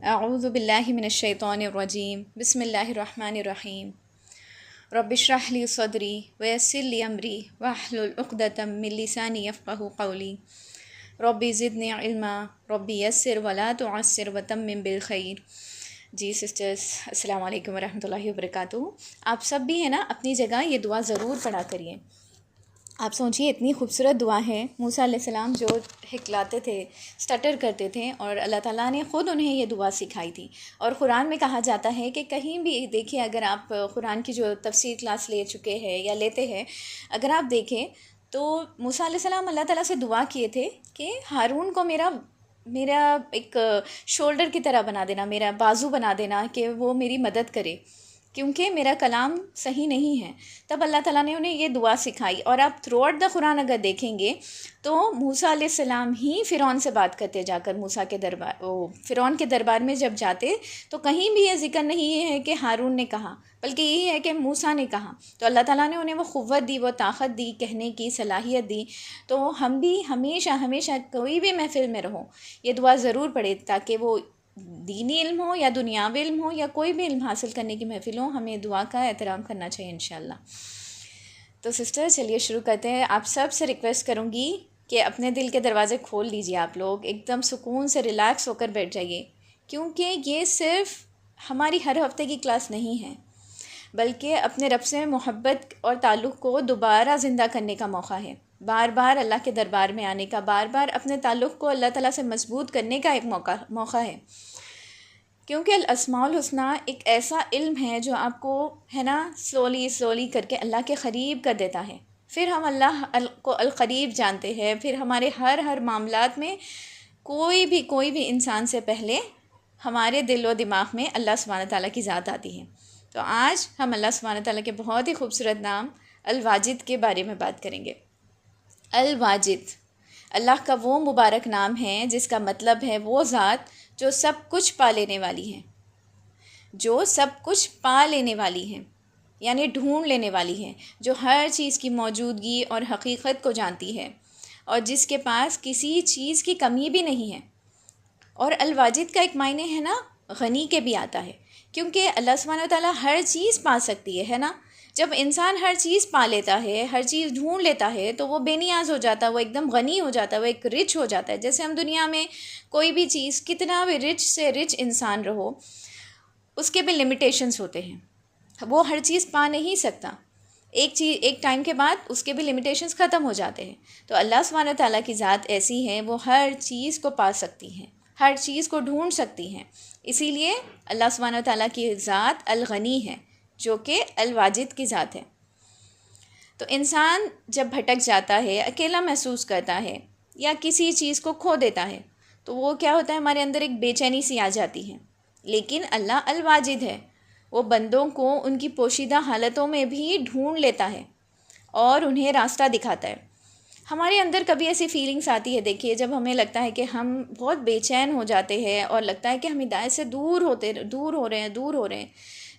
اعوذ باللہ من الشیطان الرجیم بسم اللہ الرحمن الرحیم رب اشرح لی صدری ویسر لی امری واحلل عقدۃ من لسانی یفقہوا قولی رب زدنی علما رب یسر ولا تعسر وتمم بالخیر۔ جی سسٹرز، السلام علیکم ورحمۃ اللہ وبرکاتہ۔ آپ سب بھی ہیں نا اپنی جگہ یہ دعا ضرور پڑھا کریے۔ آپ سوچیے اتنی خوبصورت دعا ہے، موسیٰ علیہ السلام جو ہکلاتے تھے، سٹر کرتے تھے، اور اللہ تعالیٰ نے خود انہیں یہ دعا سکھائی تھی۔ اور قرآن میں کہا جاتا ہے کہ کہیں بھی دیکھیں، اگر آپ قرآن کی جو تفسیر کلاس لے چکے ہیں یا لیتے ہیں، اگر آپ دیکھیں تو موسیٰ علیہ السلام اللہ تعالیٰ سے دعا کیے تھے کہ ہارون کو میرا ایک شولڈر کی طرح بنا دینا، میرا بازو بنا دینا کہ وہ میری مدد کرے، کیونکہ میرا کلام صحیح نہیں ہے۔ تب اللہ تعالیٰ نے انہیں یہ دعا سکھائی۔ اور آپ تھرو آؤٹ دا قرآن اگر دیکھیں گے تو موسیٰ علیہ السلام ہی فرعون سے بات کرتے جا کر، فرعون کے دربار میں جب جاتے تو کہیں بھی یہ ذکر نہیں ہے کہ ہارون نے کہا، بلکہ یہی ہے کہ موسیٰ نے کہا۔ تو اللہ تعالیٰ نے انہیں وہ قوت دی، وہ طاقت دی، کہنے کی صلاحیت دی۔ تو ہم بھی ہمیشہ کوئی بھی محفل میں رہو یہ دعا ضرور پڑھے، تاکہ وہ دینی علم ہو یا دنیاوی علم ہو یا کوئی بھی علم حاصل کرنے کی محفل ہو، ہمیں دعا کا احترام کرنا چاہیے انشاءاللہ۔ تو سسٹر چلیے شروع کرتے ہیں۔ آپ سب سے ریکویسٹ کروں گی کہ اپنے دل کے دروازے کھول لیجئے، آپ لوگ ایک دم سکون سے ریلیکس ہو کر بیٹھ جائیے، کیونکہ یہ صرف ہماری ہر ہفتے کی کلاس نہیں ہے، بلکہ اپنے رب سے محبت اور تعلق کو دوبارہ زندہ کرنے کا موقع ہے، بار بار اللہ کے دربار میں آنے کا، بار بار اپنے تعلق کو اللہ تعالیٰ سے مضبوط کرنے کا ایک موقع ہے۔ کیونکہ الاسماء الحسنی ایک ایسا علم ہے جو آپ کو ہے نا سلولی کر کے اللہ کے قریب کر دیتا ہے۔ پھر ہم اللہ کو القریب جانتے ہیں، پھر ہمارے ہر معاملات میں کوئی بھی انسان سے پہلے ہمارے دل و دماغ میں اللہ سبحانہ تعالیٰ کی ذات آتی ہے۔ تو آج ہم اللہ سبحانہ تعالیٰ کے بہت ہی خوبصورت نام الواجد کے بارے میں بات کریں گے۔ الواجد اللہ کا وہ مبارک نام ہے جس کا مطلب ہے وہ ذات جو سب کچھ پا لینے والی ہے، جو سب کچھ پا لینے والی ہے، یعنی ڈھونڈ لینے والی ہے، جو ہر چیز کی موجودگی اور حقیقت کو جانتی ہے، اور جس کے پاس کسی چیز کی کمی بھی نہیں ہے۔ اور الواجد کا ایک معنی ہے نا غنی کے بھی آتا ہے، کیونکہ اللہ سبحانہ وتعالیٰ ہر چیز پا سکتی ہے نا۔ جب انسان ہر چیز پا لیتا ہے، ہر چیز ڈھونڈ لیتا ہے، تو وہ بے نیاز ہو جاتا ہے، وہ ایک دم غنی ہو جاتا ہے، وہ ایک رچ ہو جاتا ہے۔ جیسے ہم دنیا میں کوئی بھی چیز، کتنا بھی رچ سے رچ انسان رہو، اس کے بھی لمیٹیشنز ہوتے ہیں، وہ ہر چیز پا نہیں سکتا، ایک ٹائم کے بعد اس کے بھی لمیٹیشنز ختم ہو جاتے ہیں۔ تو اللہ سبحانہ تعالیٰ کی ذات ایسی ہے، وہ ہر چیز کو پا سکتی ہیں، ہر چیز کو ڈھونڈ سکتی ہیں۔ اسی لیے اللہ سبحانہ تعالیٰ کی ذات الغنی ہے، جو کہ الواجد کی ذات ہے۔ تو انسان جب بھٹک جاتا ہے، اکیلا محسوس کرتا ہے، یا کسی چیز کو کھو دیتا ہے، تو وہ کیا ہوتا ہے، ہمارے اندر ایک بے چینی سی آ جاتی ہے۔ لیکن اللہ الواجد ہے، وہ بندوں کو ان کی پوشیدہ حالتوں میں بھی ڈھونڈ لیتا ہے اور انہیں راستہ دکھاتا ہے۔ ہمارے اندر کبھی ایسی فیلنگس آتی ہے، دیکھیے، جب ہمیں لگتا ہے کہ ہم بہت بے چین ہو جاتے ہیں اور لگتا ہے کہ ہم ہدایت سے دور ہو رہے ہیں،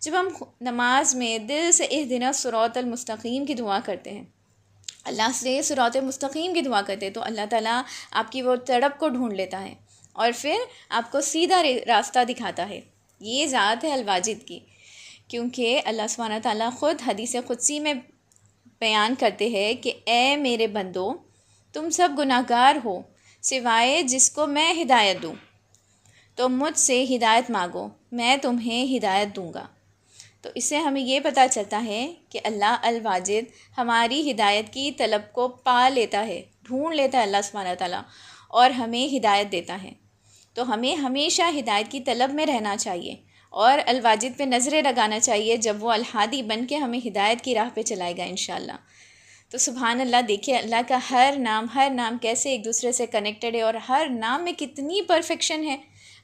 جب ہم نماز میں دل سے اہدنا الصراط المستقیم کی دعا کرتے ہیں، اللہ سے صراط مستقیم کی دعا کرتے ہیں، تو اللہ تعالیٰ آپ کی وہ تڑپ کو ڈھونڈ لیتا ہے اور پھر آپ کو سیدھا راستہ دکھاتا ہے۔ یہ ذات ہے الواجد کی، کیونکہ اللہ سبحانہ تعالیٰ خود حدیث قدسی میں بیان کرتے ہیں کہ اے میرے بندو، تم سب گناہ گار ہو سوائے جس کو میں ہدایت دوں، تو مجھ سے ہدایت مانگو، میں تمہیں ہدایت دوں گا۔ تو اس سے ہمیں یہ پتہ چلتا ہے کہ اللہ الواجد ہماری ہدایت کی طلب کو پا لیتا ہے، ڈھونڈ لیتا ہے اللہ سبحانہ تعالیٰ، اور ہمیں ہدایت دیتا ہے۔ تو ہمیں ہمیشہ ہدایت کی طلب میں رہنا چاہیے اور الواجد پہ نظریں لگانا چاہیے، جب وہ الہادی بن کے ہمیں ہدایت کی راہ پہ چلائے گا انشاءاللہ۔ تو سبحان اللہ، دیکھیے اللہ کا ہر نام کیسے ایک دوسرے سے کنیکٹڈ ہے، اور ہر نام میں کتنی پرفیکشن ہے۔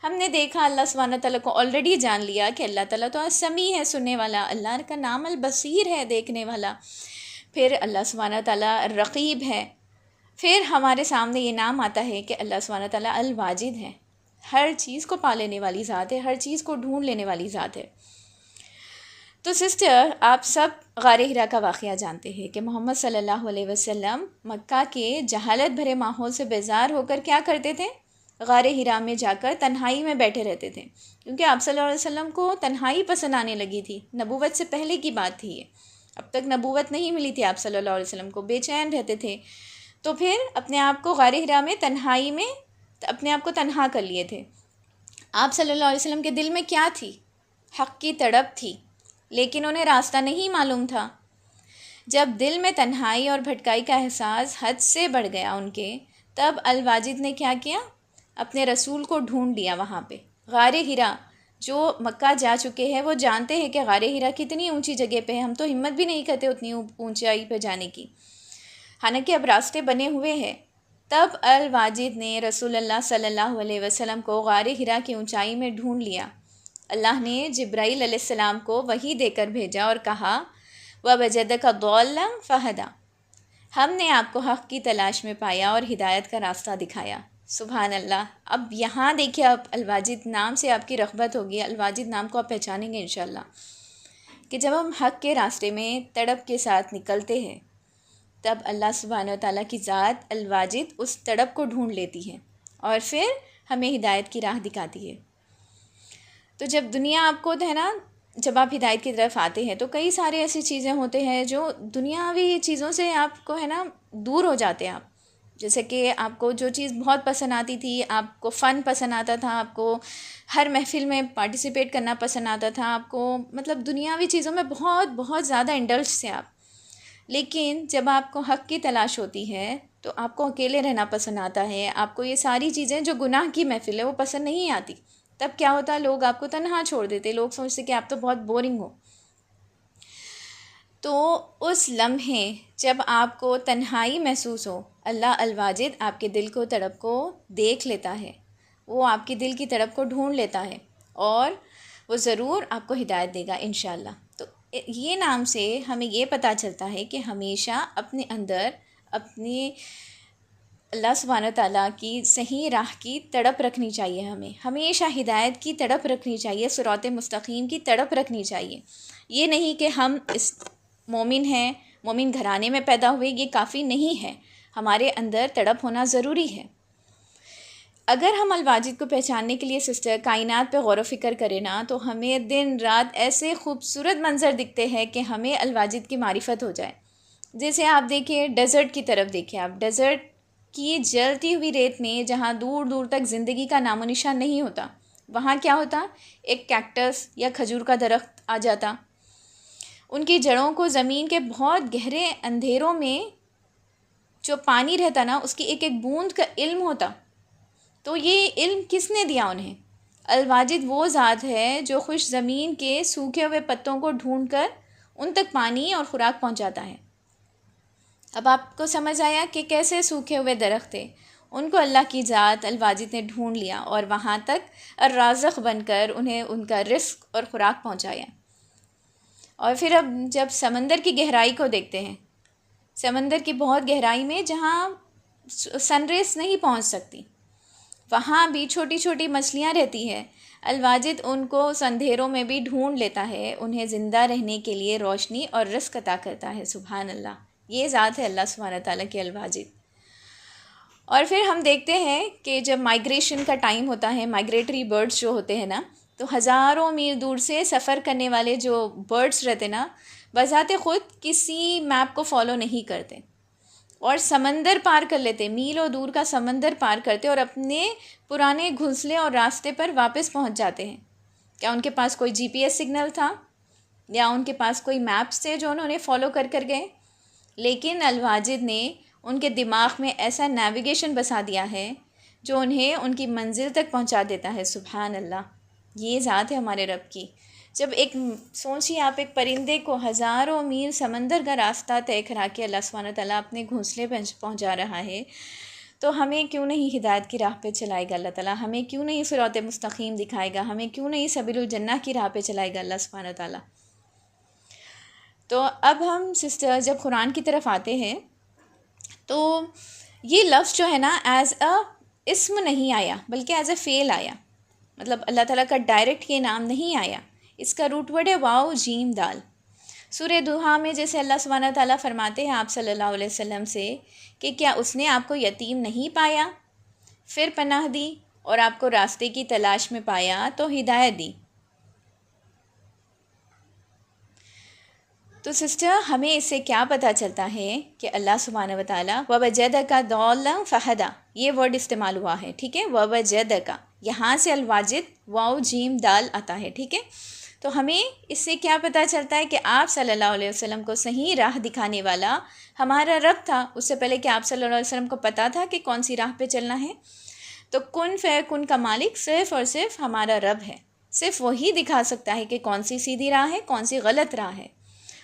ہم نے دیکھا اللہ سبحانہ تعالیٰ کو آلریڈی جان لیا کہ اللہ تعالیٰ تو سمیع ہے، سننے والا، اللہ کا نام البصیر ہے، دیکھنے والا۔ پھر اللہ سبحانہ تعالیٰ رقیب ہے، پھر ہمارے سامنے یہ نام آتا ہے کہ اللہ سبحانہ تعالیٰ الواجد ہے، ہر چیز کو پا لینے والی ذات ہے، ہر چیز کو ڈھونڈ لینے والی ذات ہے۔ تو سسٹر، آپ سب غار حرا کا واقعہ جانتے ہیں کہ محمد صلی اللہ علیہ وسلم مکہ کے جہالت بھرے ماحول سے بیزار ہو کر کیا کرتے تھے، غار حرا میں جا کر تنہائی میں بیٹھے رہتے تھے، کیونکہ آپ صلی اللہ علیہ وسلم کو تنہائی پسند آنے لگی تھی۔ نبوت سے پہلے کی بات تھی یہ، اب تک نبوت نہیں ملی تھی آپ صلی اللہ علیہ وسلم کو، بے چین رہتے تھے، تو پھر اپنے آپ کو غار حرا میں تنہائی میں اپنے آپ کو تنہا کر لیے تھے۔ آپ صلی اللہ علیہ وسلم کے دل میں کیا تھی؟ حق کی تڑپ تھی، لیکن انہیں راستہ نہیں معلوم تھا۔ جب دل میں تنہائی اور بھٹکائی کا احساس حد سے بڑھ گیا ان کے، تب الواجد نے کیا کیا؟ اپنے رسول کو ڈھونڈ لیا وہاں پہ۔ غار حرا، جو مکہ جا چکے ہیں وہ جانتے ہیں کہ غار حرا کتنی اونچی جگہ پہ ہے، ہم تو ہمت بھی نہیں کرتے اتنی اونچائی پہ جانے کی، حالانکہ اب راستے بنے ہوئے ہیں۔ تب الواجد نے رسول اللہ صلی اللہ علیہ وسلم کو غار حرا کی اونچائی میں ڈھونڈ لیا۔ اللہ نے جبرائیل علیہ السلام کو وحی دے کر بھیجا اور کہا وَوَجَدَكَ ضَالًّا فَهَدَىٰ، ہم نے آپ کو حق کی تلاش میں پایا اور ہدایت کا راستہ دکھایا۔ سبحان اللہ۔ اب یہاں دیکھیے، اب الواجد نام سے آپ کی رغبت ہوگی، الواجد نام کو آپ پہچانیں گے انشاءاللہ، کہ جب ہم حق کے راستے میں تڑپ کے ساتھ نکلتے ہیں، تب اللہ سبحانہ و تعالیٰ کی ذات الواجد اس تڑپ کو ڈھونڈ لیتی ہے اور پھر ہمیں ہدایت کی راہ دکھاتی ہے۔ تو جب دنیا آپ کو ہے نا، جب آپ ہدایت کی طرف آتے ہیں تو کئی سارے ایسی چیزیں ہوتے ہیں جو دنیاوی چیزوں سے آپ کو ہے نا دور ہو جاتے ہیں آپ، جیسے کہ آپ کو جو چیز بہت پسند آتی تھی، آپ کو فن پسند آتا تھا، آپ کو ہر محفل میں پارٹیسپیٹ کرنا پسند آتا تھا، آپ کو مطلب دنیاوی چیزوں میں بہت بہت زیادہ انڈلج تھے آپ، لیکن جب آپ کو حق کی تلاش ہوتی ہے تو آپ کو اکیلے رہنا پسند آتا ہے، آپ کو یہ ساری چیزیں جو گناہ کی محفل ہے وہ پسند نہیں آتی۔ تب کیا ہوتا، لوگ آپ کو تنہا چھوڑ دیتے، لوگ سوچتے کہ آپ تو بہت بورنگ ہو۔ تو اس لمحے جب آپ کو تنہائی محسوس ہو، اللہ الواجد آپ کے دل کو تڑپ کو دیکھ لیتا ہے، وہ آپ کی دل کی تڑپ کو ڈھونڈ لیتا ہے اور وہ ضرور آپ کو ہدایت دے گا انشاءاللہ۔ تو یہ نام سے ہمیں یہ پتہ چلتا ہے کہ ہمیشہ اپنے اندر اپنی اللہ سبحانہ تعالیٰ کی صحیح راہ کی تڑپ رکھنی چاہیے، ہمیں ہمیشہ ہدایت کی تڑپ رکھنی چاہیے، صراط مستقیم کی تڑپ رکھنی چاہیے۔ یہ نہیں کہ ہم اس مومن ہیں، مومن گھرانے میں پیدا ہوئے، یہ کافی نہیں ہے، ہمارے اندر تڑپ ہونا ضروری ہے۔ اگر ہم الواجد کو پہچاننے کے لیے سسٹر کائنات پہ غور و فکر کریں نا، تو ہمیں دن رات ایسے خوبصورت منظر دکھتے ہیں کہ ہمیں الواجد کی معرفت ہو جائے۔ جیسے آپ دیکھیں ڈیزرٹ کی طرف دیکھیں، آپ ڈیزرٹ کی جلتی ہوئی ریت میں جہاں دور دور تک زندگی کا نام و نشان نہیں ہوتا، وہاں کیا ہوتا، ایک کیکٹس یا کھجور کا درخت آ جاتا، ان کی جڑوں کو زمین کے بہت گہرے اندھیروں میں جو پانی رہتا نا، اس کی ایک ایک بوند کا علم ہوتا۔ تو یہ علم کس نے دیا انہیں؟ الواجد وہ ذات ہے جو خوش زمین کے سوکھے ہوئے پتوں کو ڈھونڈ کر ان تک پانی اور خوراک پہنچاتا ہے۔ اب آپ کو سمجھ آیا کہ کیسے سوکھے ہوئے درخت تھے، ان کو اللہ کی ذات الواجد نے ڈھونڈ لیا اور وہاں تک الرازق بن کر انہیں ان کا رزق اور خوراک پہنچایا۔ اور پھر اب جب سمندر کی گہرائی کو دیکھتے ہیں، سمندر کی بہت گہرائی میں جہاں سن ریز نہیں پہنچ سکتی، وہاں بھی چھوٹی چھوٹی مچھلیاں رہتی ہیں، الواجد ان کو اس اندھیروں میں بھی ڈھونڈ لیتا ہے، انہیں زندہ رہنے کے لیے روشنی اور رزق عطا کرتا ہے۔ سبحان اللہ، یہ ذات ہے اللہ سبحانہ تعالیٰ کی الواجد۔ اور پھر ہم دیکھتے ہیں کہ جب مائگریشن کا ٹائم ہوتا ہے، مائگریٹری برڈز جو ہوتے ہیں نا، تو ہزاروں میل دور سے سفر کرنے والے جو برڈز رہتے نا، بذات خود کسی میپ کو فالو نہیں کرتے اور سمندر پار کر لیتے، میلوں دور کا سمندر پار کرتے اور اپنے پرانے گھونسلے اور راستے پر واپس پہنچ جاتے ہیں۔ کیا ان کے پاس کوئی جی پی ایس سگنل تھا یا ان کے پاس کوئی میپس تھے جو انہوں نے فالو کر کر گئے؟ لیکن الواجد نے ان کے دماغ میں ایسا نیویگیشن بسا دیا ہے جو انہیں ان کی منزل تک پہنچا دیتا ہے۔ سبحان اللہ، یہ ذات ہے ہمارے رب کی۔ جب ایک سوچیے آپ، ایک پرندے کو ہزاروں میل سمندر کا راستہ طے کرا کے اللہ سبحانہ تعالیٰ اپنے گھونسلے پہ پہنچا رہا ہے، تو ہمیں کیوں نہیں ہدایت کی راہ پہ چلائے گا اللہ تعالیٰ، ہمیں کیوں نہیں صراط مستقیم دکھائے گا، ہمیں کیوں نہیں سبیل الجنہ کی راہ پہ چلائے گا اللہ سبحانہ تعالیٰ۔ تو اب ہم سسٹر جب قرآن کی طرف آتے ہیں تو یہ لفظ جو ہے نا ایز اے اسم نہیں آیا بلکہ ایز اے فعل آیا، مطلب اللہ تعالیٰ کا ڈائریکٹ یہ نام نہیں آیا، اس کا روٹ ورڈ ہے واو جیم دال۔ سورہ دوحہ میں جیسے اللہ سبحانہ تعالیٰ فرماتے ہیں آپ صلی اللہ علیہ وسلم سے کہ کیا اس نے آپ کو یتیم نہیں پایا، پھر پناہ دی، اور آپ کو راستے کی تلاش میں پایا تو ہدایت دی۔ تو سسٹر ہمیں اس سے کیا پتہ چلتا ہے کہ اللہ سبحانہ و تعالیٰ وَوَجَدَكَ ضَالًّا فَہَدَىٰ یہ ورڈ استعمال ہوا ہے، ٹھیک ہے، وَوَجَدَكَ یہاں سے الواجد واو جیم دال آتا ہے، ٹھیک ہے۔ تو ہمیں اس سے کیا پتہ چلتا ہے کہ آپ صلی اللہ علیہ وسلم کو صحیح راہ دکھانے والا ہمارا رب تھا۔ اس سے پہلے کہ آپ صلی اللہ علیہ وسلم کو پتہ تھا کہ کون سی راہ پہ چلنا ہے؟ تو کن فیکن کا مالک صرف اور صرف ہمارا رب ہے، صرف وہی دکھا سکتا ہے کہ کون سی سیدھی راہ ہے، کون سی غلط راہ ہے۔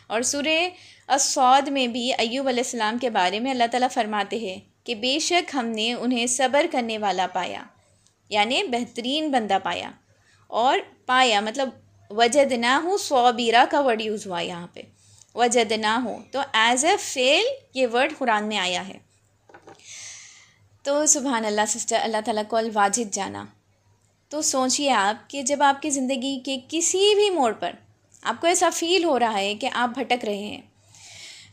اور سورہ الصاد میں بھی ایوب علیہ السلام کے بارے میں اللہ تعالیٰ فرماتے ہیں کہ بے شک ہم نے انہیں صبر کرنے والا پایا، یعنی بہترین بندہ پایا۔ اور پایا مطلب وجدناہ صابرا کا ورڈ یوز ہوا یہاں پہ، وجدناہ تو ایز اے فعل یہ ورڈ قرآن میں آیا ہے۔ تو سبحان اللہ سسٹر، اللہ تعالیٰ کو الواجد جانا۔ تو سوچئے آپ کہ جب آپ کی زندگی کے کسی بھی موڑ پر آپ کو ایسا فیل ہو رہا ہے کہ آپ بھٹک رہے ہیں،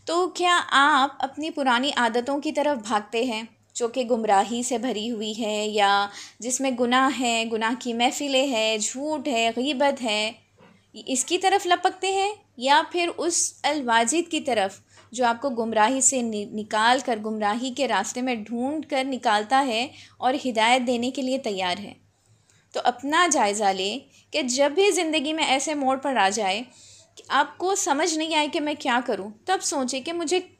تو کیا آپ اپنی پرانی عادتوں کی طرف بھاگتے ہیں جو کہ گمراہی سے بھری ہوئی ہے، یا جس میں گناہ ہے، گناہ کی محفلیں ہے، جھوٹ ہے، غیبت ہے، اس کی طرف لپکتے ہیں، یا پھر اس الواجد کی طرف جو آپ کو گمراہی سے نکال کر گمراہی کے راستے میں ڈھونڈ کر نکالتا ہے اور ہدایت دینے کے لیے تیار ہے؟ تو اپنا جائزہ لیں کہ جب بھی زندگی میں ایسے موڑ پر آ جائے کہ آپ کو سمجھ نہیں آئے کہ میں کیا کروں، تب سوچیں کہ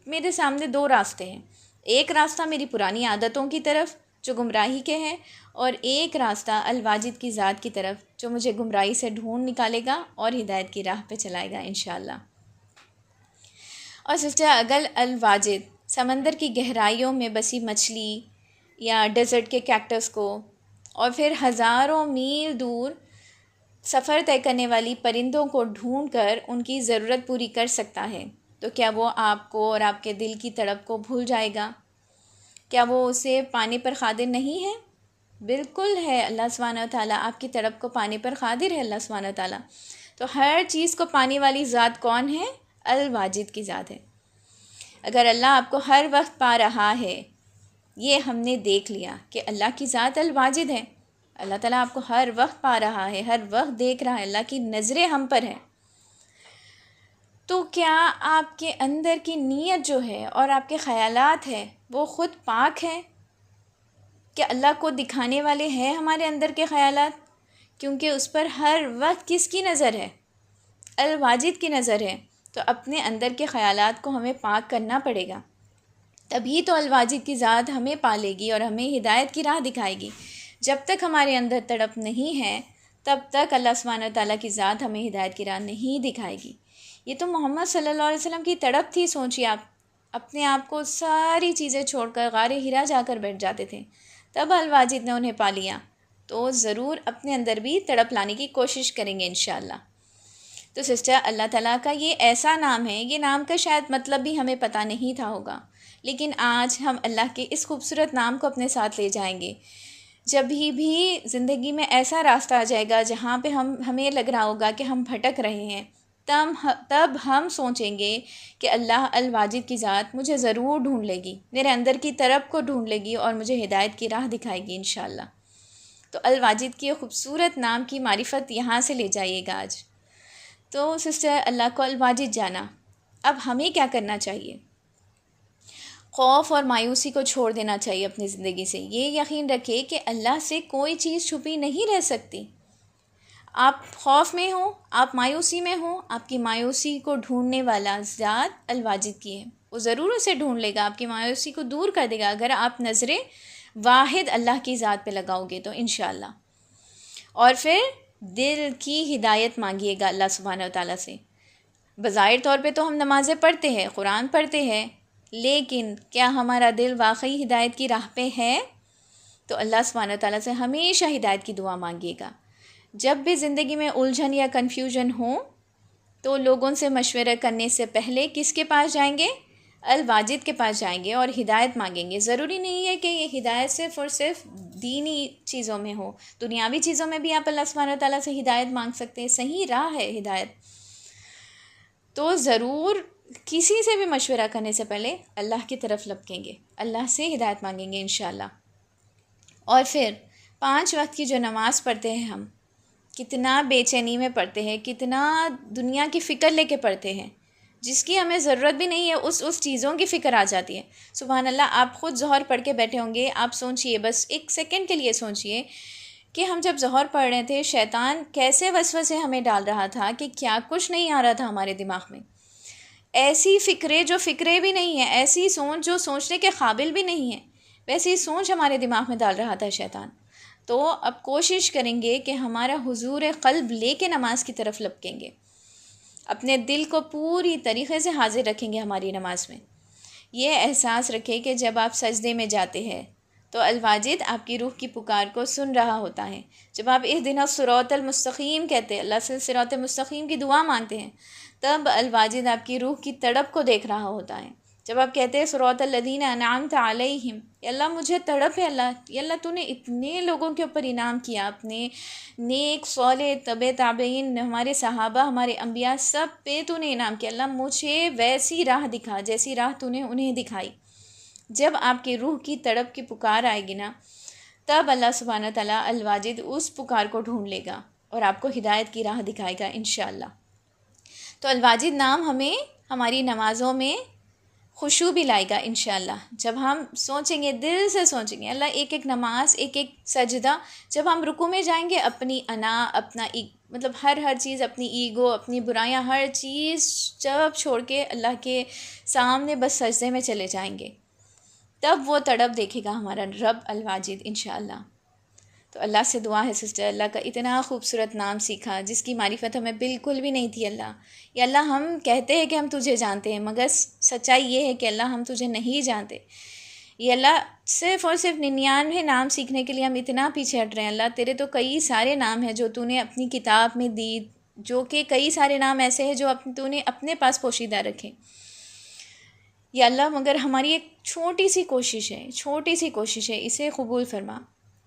میرے سامنے دو راستے ہیں۔ ایک راستہ میری پرانی عادتوں کی طرف جو گمراہی کے ہیں، اور ایک راستہ الواجد کی ذات کی طرف جو مجھے گمراہی سے ڈھونڈ نکالے گا اور ہدایت کی راہ پہ چلائے گا انشاءاللہ۔ اور سسٹر، اگر الواجد سمندر کی گہرائیوں میں بسی مچھلی یا ڈیزرٹ کے کیکٹس کو، اور پھر ہزاروں میل دور سفر طے کرنے والی پرندوں کو ڈھونڈ کر ان کی ضرورت پوری کر سکتا ہے، تو کیا وہ آپ کو اور آپ کے دل کی تڑپ کو بھول جائے گا؟ کیا وہ اسے پانے پر قادر نہیں ہے؟ بالکل ہے، اللہ سبحانہ و تعالیٰ آپ کی تڑپ کو پانے پر قادر ہے، اللہ سبحانہ و تعالیٰ۔ تو ہر چیز کو پانے والی ذات کون ہے؟ الواجد کی ذات ہے۔ اگر اللہ آپ کو ہر وقت پا رہا ہے، یہ ہم نے دیکھ لیا کہ اللہ کی ذات الواجد ہے، اللہ تعالیٰ آپ کو ہر وقت پا رہا ہے، ہر وقت دیکھ رہا ہے، اللہ کی نظریں ہم پر ہیں، تو کیا آپ کے اندر کی نیت جو ہے اور آپ کے خیالات ہیں وہ خود پاک ہے کہ اللہ کو دکھانے والے ہیں ہمارے اندر کے خیالات؟ کیونکہ اس پر ہر وقت کس کی نظر ہے؟ الواجد کی نظر ہے۔ تو اپنے اندر کے خیالات کو ہمیں پاک کرنا پڑے گا، تبھی تو الواجد کی ذات ہمیں پالے گی اور ہمیں ہدایت کی راہ دکھائے گی۔ جب تک ہمارے اندر تڑپ نہیں ہے، تب تک اللہ سبحانہ و تعالیٰ کی ذات ہمیں ہدایت کی راہ نہیں دکھائے گی۔ یہ تو محمد صلی اللہ علیہ وسلم کی تڑپ تھی۔ سوچیے آپ اپنے آپ کو ساری چیزیں چھوڑ کر غار حرا جا کر بیٹھ جاتے تھے، تب الواجد نے انہیں پا لیا۔ تو ضرور اپنے اندر بھی تڑپ لانے کی کوشش کریں گے انشاءاللہ۔ تو سسٹر، اللہ تعالیٰ کا یہ ایسا نام ہے، یہ نام کا شاید مطلب بھی ہمیں پتہ نہیں تھا ہوگا، لیکن آج ہم اللہ کے اس خوبصورت نام کو اپنے ساتھ لے جائیں گے۔ جب بھی زندگی میں ایسا راستہ آ جائے گا جہاں پہ ہمیں لگ رہا ہوگا کہ ہم بھٹک رہے ہیں، تب ہم سوچیں گے کہ اللہ الواجد کی ذات مجھے ضرور ڈھونڈ لے گی، میرے اندر کی طرف کو ڈھونڈ لے گی اور مجھے ہدایت کی راہ دکھائے گی انشاءاللہ۔ تو الواجد کی خوبصورت نام کی معرفت یہاں سے لے جائیے گا آج۔ تو سسٹر، اللہ کو الواجد جانا، اب ہمیں کیا کرنا چاہیے؟ خوف اور مایوسی کو چھوڑ دینا چاہیے اپنی زندگی سے۔ یہ یقین رکھے کہ اللہ سے کوئی چیز چھپی نہیں رہ سکتی۔ آپ خوف میں ہوں، آپ مایوسی میں ہوں، آپ کی مایوسی کو ڈھونڈنے والا ذات الواجد کی ہے، وہ ضرور اسے ڈھونڈ لے گا، آپ کی مایوسی کو دور کر دے گا اگر آپ نظریں واحد اللہ کی ذات پہ لگاؤ گے تو انشاءاللہ۔ اور پھر دل کی ہدایت مانگیے گا اللہ سبحانہ و تعالیٰ سے۔ بظاہر طور پہ تو ہم نمازیں پڑھتے ہیں، قرآن پڑھتے ہیں، لیکن کیا ہمارا دل واقعی ہدایت کی راہ پہ ہے؟ تو اللہ سبحانہ و تعالیٰ سے ہمیشہ ہدایت کی دعا مانگیے گا۔ جب بھی زندگی میں الجھن یا کنفیوژن ہو تو لوگوں سے مشورہ کرنے سے پہلے کس کے پاس جائیں گے؟ الواجد کے پاس جائیں گے اور ہدایت مانگیں گے۔ ضروری نہیں ہے کہ یہ ہدایت صرف اور صرف دینی چیزوں میں ہو، دنیاوی چیزوں میں بھی آپ اللہ سبحانہ و تعالیٰ سے ہدایت مانگ سکتے ہیں، صحیح راہ ہے ہدایت۔ تو ضرور کسی سے بھی مشورہ کرنے سے پہلے اللہ کی طرف لپکیں گے، اللہ سے ہدایت مانگیں گے انشاءاللہ۔ اور پھر 5 وقت کی جو نماز پڑھتے ہیں ہم، کتنا بے چینی میں پڑھتے ہیں، کتنا دنیا کی فکر لے کے پڑھتے ہیں، جس کی ہمیں ضرورت بھی نہیں ہے، اس چیزوں کی فکر آ جاتی ہے. سبحان اللہ. آپ خود ظہر پڑھ کے بیٹھے ہوں گے، آپ سوچئے، بس ایک سیکنڈ کے لیے سوچئے کہ ہم جب ظہر پڑھ رہے تھے شیطان کیسے وسوسے ہمیں ڈال رہا تھا کہ کیا کچھ نہیں آ رہا تھا ہمارے دماغ میں. ایسی فکریں جو فکریں بھی نہیں ہیں، ایسی سوچ جو سوچنے کے قابل بھی نہیں ہے، ویسی سوچ ہمارے دماغ میں ڈال رہا تھا شیطان. تو اب کوشش کریں گے کہ ہمارا حضور قلب لے کے نماز کی طرف لپکیں گے، اپنے دل کو پوری طریقے سے حاضر رکھیں گے ہماری نماز میں. یہ احساس رکھیں کہ جب آپ سجدے میں جاتے ہیں تو الواجد آپ کی روح کی پکار کو سن رہا ہوتا ہے. جب آپ اہدنا الصراط المستقیم کہتے ہیں، اللہ سے صراط مستقیم کی دعا مانگتے ہیں، تب الواجد آپ کی روح کی تڑپ کو دیکھ رہا ہوتا ہے. جب آپ کہتے ہیں صراط الذین انعمت علیہم، یا اللہ مجھے تڑپ ہے، یا اللہ تو نے اتنے لوگوں کے اوپر انعام کیا، اپنے نیک صالح تبع تابعین، ہمارے صحابہ، ہمارے انبیاء، سب پہ تو نے انعام کیا، اللہ مجھے ویسی راہ دکھا جیسی راہ تو نے انہیں دکھائی. جب آپ کی روح کی تڑپ کی پکار آئے گی نا، تب اللہ سبحانہ تعالیٰ الواجد اس پکار کو ڈھونڈ لے گا اور آپ کو ہدایت کی راہ دکھائے گا انشاءاللہ. تو الواجد نام ہمیں ہماری نمازوں میں خشوع بھی لائے گا انشاءاللہ. جب ہم سوچیں گے، دل سے سوچیں گے، اللہ ایک ایک نماز، ایک ایک سجدہ، جب ہم رکوع میں جائیں گے اپنی انا، اپنا مطلب ہر چیز، اپنی ایگو، اپنی برائیاں، ہر چیز جب چھوڑ کے اللہ کے سامنے بس سجدے میں چلے جائیں گے، تب وہ تڑپ دیکھے گا ہمارا رب الواجد انشاءاللہ. تو اللہ سے دعا ہے سسٹر، اللہ کا اتنا خوبصورت نام سیکھا جس کی معرفت ہمیں بالکل بھی نہیں تھی. اللہ، یا اللہ ہم کہتے ہیں کہ ہم تجھے جانتے ہیں، مگر سچائی یہ ہے کہ اللہ ہم تجھے نہیں جانتے. یہ اللہ صرف اور صرف 99 نام سیکھنے کے لیے ہم اتنا پیچھے ہٹ رہے ہیں. اللہ تیرے تو کئی سارے نام ہیں جو تو نے اپنی کتاب میں دی، جو کہ کئی سارے نام ایسے ہیں جو تو نے اپنے پاس پوشیدہ رکھے. یا اللہ مگر ہماری ایک چھوٹی سی کوشش ہے، اسے قبول فرما.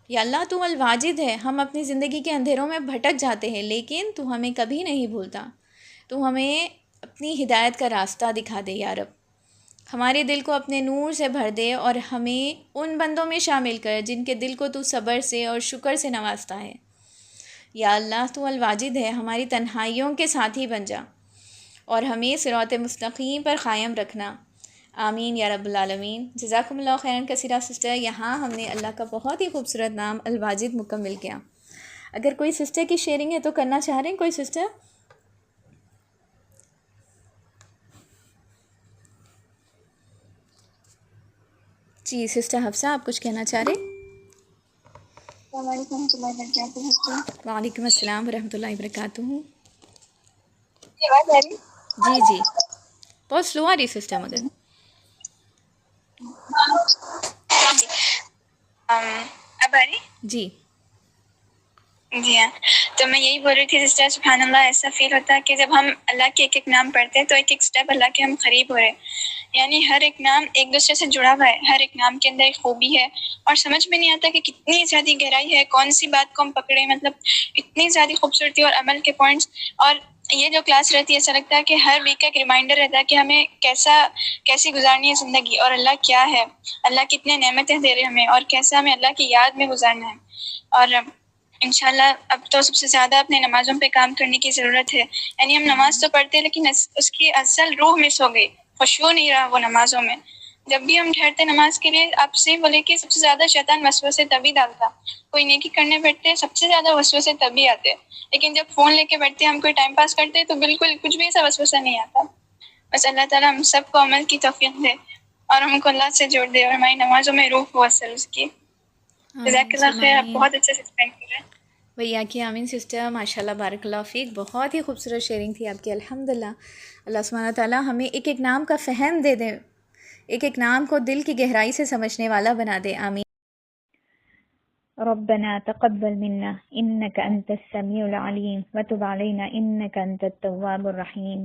یا اللہ تو الواجد ہے، ہم اپنی زندگی کے اندھیروں میں بھٹک جاتے ہیں، لیکن تو ہمیں کبھی نہیں بھولتا. تو ہمیں اپنی ہدایت کا راستہ دکھا دے یا رب، ہمارے دل کو اپنے نور سے بھر دے اور ہمیں ان بندوں میں شامل کر جن کے دل کو تو صبر سے اور شکر سے نوازتا ہے. یا اللہ تو الواجد ہے، ہماری تنہائیوں کے ساتھی بن جا اور ہمیں صراط مستقیم پر قائم رکھنا. آمین یا رب العالمین. جزاکم اللہ خیرن کثیرہ سسٹر. یہاں ہم نے اللہ کا بہت ہی خوبصورت نام الواجد مکمل کیا. اگر کوئی سسٹر کی شیئرنگ ہے تو کرنا چاہ رہے ہیں کوئی سسٹر؟ جی سسٹر حفصہ، آپ کچھ کہنا چاہ رہے؟ السلام علیکم ورحمۃ اللہ وبرکاتہ. وعلیکم السلام ورحمۃ اللہ وبرکاتہ. آواز آ رہی؟ جی بہت سلو آ رہی سسٹر مگر. اب آ رہی؟ جی جی ہاں. تو میں یہی بول رہی تھی سسٹر، سبحان اللہ، ایسا فیل ہوتا ہے کہ جب ہم اللہ کے ایک ایک نام پڑھتے ہیں تو ایک ایک سٹیپ اللہ کے ہم قریب ہو رہے ہیں. یعنی ہر ایک نام ایک دوسرے سے جڑا ہوا ہے، ہر ایک نام کے اندر ایک خوبی ہے، اور سمجھ میں نہیں آتا کہ کتنی زیادہ گہرائی ہے، کون سی بات کو ہم پکڑیں، مطلب اتنی زیادہ خوبصورتی اور عمل کے پوائنٹس. اور یہ جو کلاس رہتی ہے، ایسا لگتا ہے کہ ہر ویک کا ایک ریمائنڈر رہتا ہے کہ ہمیں کیسی گزارنی ہے زندگی، اور اللہ کیا ہے، اللہ کتنے نعمتیں دے رہے ہمیں، اور کیسا ہمیں اللہ کی یاد میں گزارنا ہے. اور انشاءاللہ اب تو سب سے زیادہ اپنے نمازوں پہ کام کرنے کی ضرورت ہے. یعنی ہم نماز تو پڑھتے ہیں لیکن اس کی اصل روح مس ہو گئی، خشوع نہیں رہا وہ نمازوں میں. جب بھی ہم ٹھہرتے نماز کے لیے، آپ سے بولے کہ سب سے زیادہ شیطان وسوسے تبھی ڈالتا، کوئی نیکی کرنے بیٹھتے سب سے زیادہ وسوسے تبھی آتے، لیکن جب فون لے کے بیٹھتے ہم کوئی ٹائم پاس کرتے تو بالکل کچھ بھی ایسا وسوسہ نہیں آتا. بس اللہ تعالیٰ ہم سب کو عمل کی توفیق دے اور ہم کو اللہ سے جوڑ دے، اور ہماری نمازوں میں روح ہو اصل اس کی. جزاک اللہ خیر، آپ بہت اچھے سے ایکسپلین کر رہے ہیں. بھیا کی آمین سسٹر، ماشاء اللہ بارک اللہ فیک. بہت ہی خوبصورت شیئرنگ تھی آپ کی الحمدللہ. اللہ سبحانہ تعالیٰ ہمیں ایک ایک نام کا فہم دے دے، ایک ایک نام کو دل کی گہرائی سے سمجھنے والا بنا دے. آمین. ربنا تقبل منا إنك أنت السميع العليم وتب علينا إنك أنت التواب الرحيم.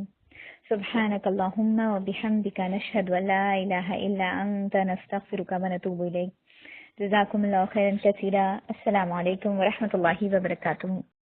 سبحانك اللهم وبحمدك نشهد أن لا إله إلا أنت نستغفرك ونتوب إليك. جزاكم الله خيرا كثيرا. السلام عليكم ورحمة الله وبركاته.